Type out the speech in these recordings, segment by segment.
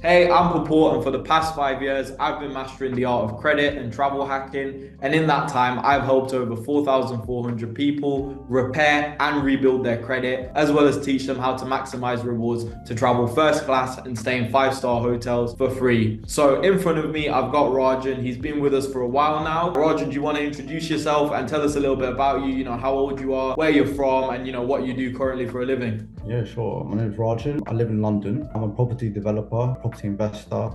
Hey, I'm Papurr, and for the past 5 years, I've been mastering the art of credit and travel hacking. And in that time, I've helped over 4,400 people repair and rebuild their credit, as well as teach them how to maximize rewards to travel first class and stay in five-star hotels for free. So in front of me, I've got Rajan. He's been with us for a while now. Rajan, do you want to introduce yourself and tell us a little bit about you? How old you are, where you're from, and what you do currently for a living? Yeah, sure. My name is Rajan. I live in London. I'm a property developer, property investor,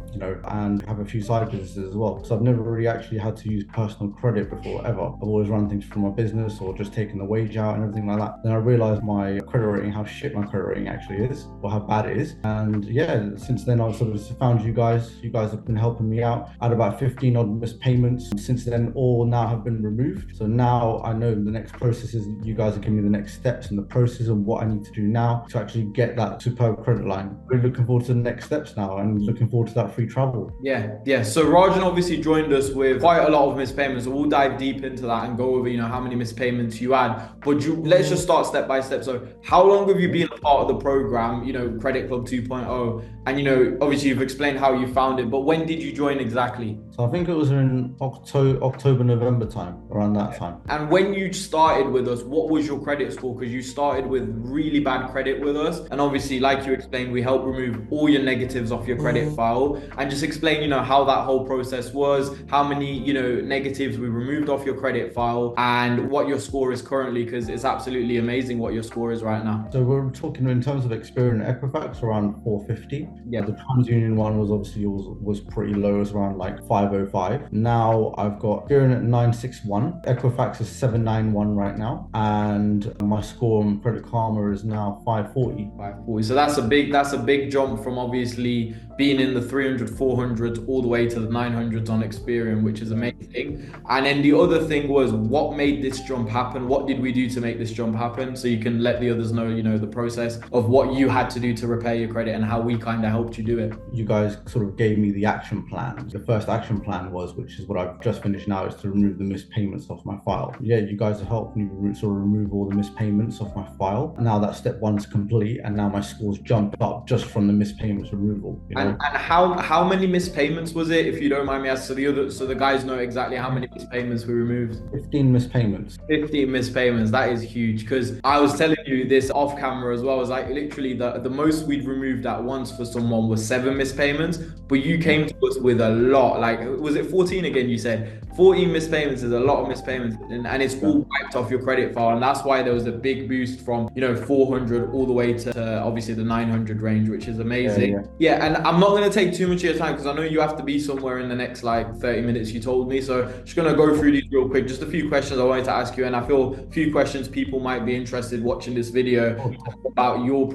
and have a few side businesses as well. So I've never really actually had to use personal credit before, ever. I've always run things from my business or just taken the wage out and everything like that. Then I realized my credit rating, how shit my credit rating actually is, or how bad it is. And yeah, since then I've sort of found you guys. You guys have been helping me out. I had about 15 odd missed payments. Since then, all now have been removed. So now I know the next process is you guys are giving me the next steps in the process of what I need to do now to actually get that superb credit line. We're looking forward to the next steps now and looking forward to that free travel. Yeah. So Rajan obviously joined us with quite a lot of missed payments. So we'll dive deep into that and go over, how many missed payments you had. But let's just start step by step. So how long have you been a part of the program, Credit Club 2.0? And obviously you've explained how you found it, but when did you join exactly? So I think it was in October, November time, around that time. And when you started with us, what was your credit score? Because you started with really bad credit with us. And obviously, like you explained, we help remove all your negatives off your credit file, and just explain, how that whole process was, how many, negatives we removed off your credit file, and what your score is currently, because it's absolutely amazing what your score is right now. So we're talking in terms of Experian and Equifax around 450. Yeah. The TransUnion one was obviously was pretty low, it was around like 505. Now I've got Experian at 961, Equifax is 791 right now, and my score on Credit Karma is now 540. 540. So that's a big jump from obviously being in the 300, 400s all the way to the 900s on Experian, which is amazing. And then the other thing was, what made this jump happen? What did we do to make this jump happen? So you can let the others know, the process of what you had to do to repair your credit and how we kind of helped you do it. You guys sort of gave me the action plan. The first action plan was, which is what I've just finished now, is to remove the missed payments off my file. Yeah, you guys have helped me sort of remove all the missed payments off my file. Now that step one's complete, and now my score's jumped up just from the missed payments removal. And how many missed payments was it, if you don't mind me asking, so the guys know exactly how many missed payments we removed? 15 missed payments. 15 missed payments. That is huge, because I was telling you this off camera as well. I was like, literally the most we'd removed at once for someone was 7 missed payments, but you came to us with a lot. Like, was it 14 again? You said 14 missed payments is a lot of missed payments, and it's all wiped off your credit file. And that's why there was a big boost from 400 all the way to obviously the 900 range, which is amazing. Yeah, and I'm not going to take too much of your time, because I know you have to be somewhere in the next like 30 minutes, you told me. So just going to go through these real quick, just a few questions I wanted to ask you. And I feel a few questions people might be interested watching this video about your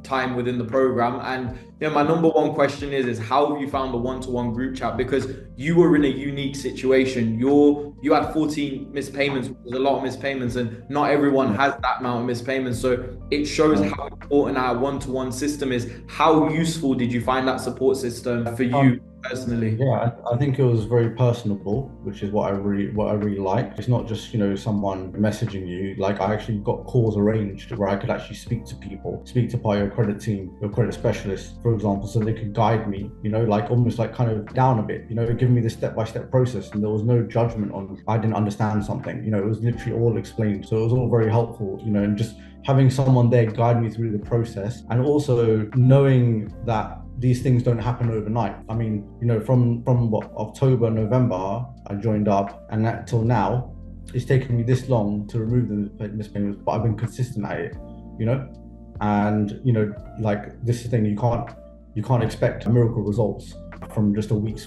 time within the program. And my number one question is how have you found the one-to-one group chat? Because you were in a unique situation. You had 14 missed payments, which is a lot of missed payments, and not everyone has that amount of missed payments. So it shows how important our one-to-one system is. How useful did you find that support system for you personally? Yeah, I think it was very personable, which is what I really like. It's not just someone messaging you. Like, I actually got calls arranged where I could actually speak to people, speak to your credit team, your credit specialist, for example, so they could guide me, like almost like kind of down a bit, giving me the step-by-step process, and there was no judgment on I didn't understand something. It was literally all explained, so it was all very helpful, and just having someone there guide me through the process, and also knowing that these things don't happen overnight. I mean, from what, October, November, I joined up, and that till now, it's taken me this long to remove the missed payments, but I've been consistent at it, and like, this is the thing, you can't expect miracle results from just a week's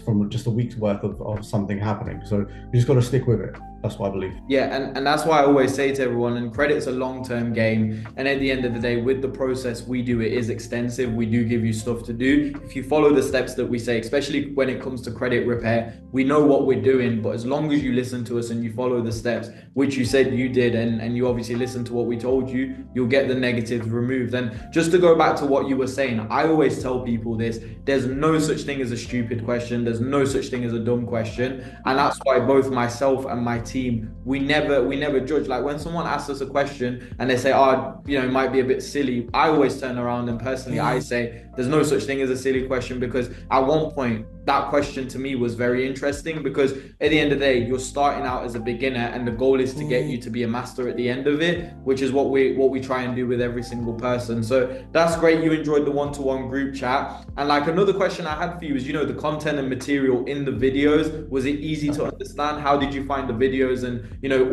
worth of something happening. So you just got to stick with it. That's what I believe. Yeah, and that's why I always say to everyone, and credit's a long-term game. And at the end of the day, with the process we do, it is extensive. We do give you stuff to do. If you follow the steps that we say, especially when it comes to credit repair, we know what we're doing. But as long as you listen to us and you follow the steps, which you said you did, and you obviously listened to what we told you, you'll get the negatives removed. And just to go back to what you were saying, I always tell people this: there's no such thing as a stupid question. There's no such thing as a dumb question. And that's why both myself and my team, we never judge. Like, when someone asks us a question and they say, it might be a bit silly, I always turn around and personally I say, there's no such thing as a silly question, because at one point that question to me was very interesting, because at the end of the day, you're starting out as a beginner and the goal is to get you to be a master at the end of it, which is what we try and do with every single person. So that's great. You enjoyed the one-to-one group chat. And like, another question I had for you is, the content and material in the videos, was it easy to understand? How did you find the videos and,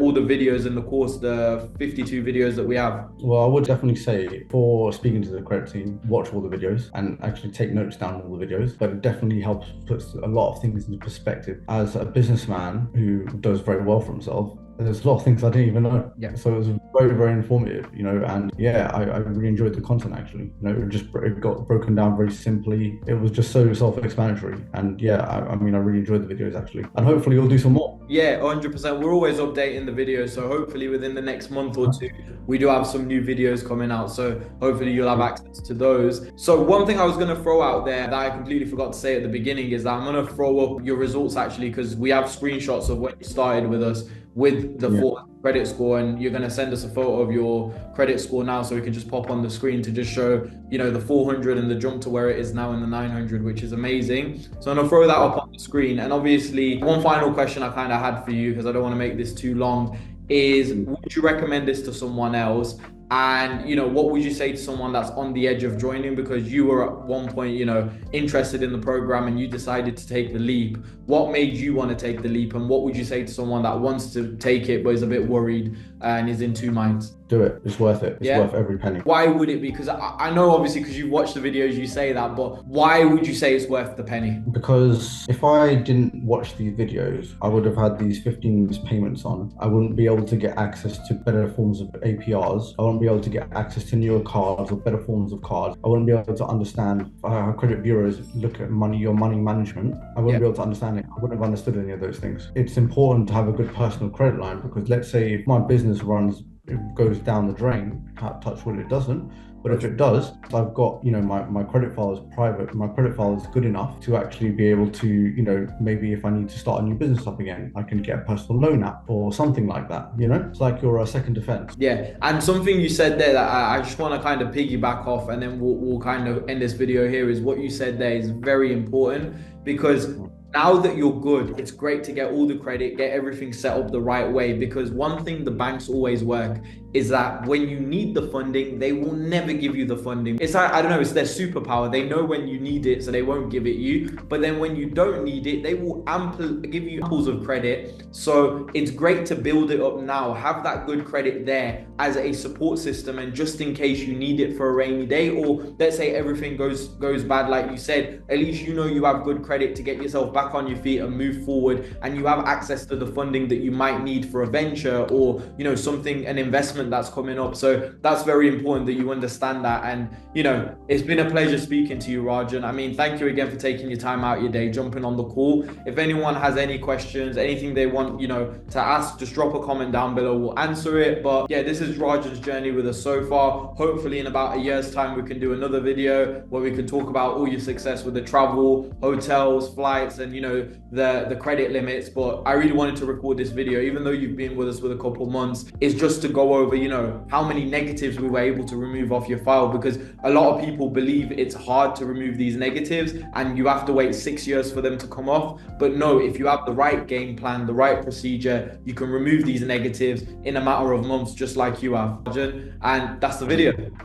all the videos in the course, the 52 videos that we have? Well, I would definitely say, for speaking to the credit team, watch all the videos and actually take notes down all the videos. But it definitely helps put a lot of things into perspective. As a businessman who does very well for himself, there's a lot of things I didn't even know. Yeah. So it was very, very informative, and yeah, I really enjoyed the content actually. It got broken down very simply. It was just so self-explanatory. And yeah, I mean, I really enjoyed the videos actually. And hopefully you'll do some more. Yeah, 100%. We're always updating the videos. So hopefully within the next month or two, we do have some new videos coming out. So hopefully you'll have access to those. So one thing I was going to throw out there that I completely forgot to say at the beginning is that I'm going to throw up your results actually, because we have screenshots of when you started with us with the 4 credit score, and you're going to send us a photo of your credit score now, so we can just pop on the screen to just show the 400 and the jump to where it is now in the 900, which is amazing. So I'm going to throw that up on the screen. And obviously one final question I kind of had for you, because I don't want to make this too long, is would you recommend this to someone else? And what would you say to someone that's on the edge of joining, because you were at one point interested in the program and you decided to take the leap? What made you want to take the leap, and what would you say to someone that wants to take it but is a bit worried and is in two minds? Do it. It's worth it. It's worth every penny. Why would it be? Because I know obviously, because you've watched the videos, you say that, but why would you say it's worth the penny? Because if I didn't watch these videos, I would have had these 15 payments on. I wouldn't be able to get access to better forms of APRs. I wouldn't be able to get access to newer cards or better forms of cards. I wouldn't be able to understand how credit bureaus look at your money management. I wouldn't be able to understand it. I wouldn't have understood any of those things. It's important to have a good personal credit line, because let's say if my business goes down the drain, touch wood it doesn't, but if it does, I've got my credit file is private. My credit file is good enough to actually be able to maybe if I need to start a new business up again, I can get a personal loan app or something like that. It's like your second defense. Yeah. And something you said there that I just want to kind of piggyback off, and then we'll kind of end this video here, is what you said there is very important, because now that you're good, it's great to get all the credit, get everything set up the right way, because one thing the banks always work is that when you need the funding, they will never give you the funding. It's like, I don't know, it's their superpower. They know when you need it, so they won't give it you. But then when you don't need it, they will give you amples of credit. So it's great to build it up now, have that good credit there as a support system, and just in case you need it for a rainy day, or let's say everything goes bad like you said, at least you have good credit to get yourself back on your feet and move forward, and you have access to the funding that you might need for a venture or something, an investment that's coming up. So that's very important that you understand that. And it's been a pleasure speaking to you, Rajan. I mean, thank you again for taking your time out your day, jumping on the call. If anyone has any questions, anything they want to ask, just drop a comment down below, we'll answer it. But yeah, this is Rajan's journey with us so far. Hopefully in about a year's time we can do another video where we can talk about all your success with the travel, hotels, flights, and the credit limits. But I really wanted to record this video, even though you've been with us for a couple months, is just to go over how many negatives we were able to remove off your file, because a lot of people believe it's hard to remove these negatives and you have to wait 6 years for them to come off. But no, if you have the right game plan, the right procedure, you can remove these negatives in a matter of months, just like you have. And that's the video.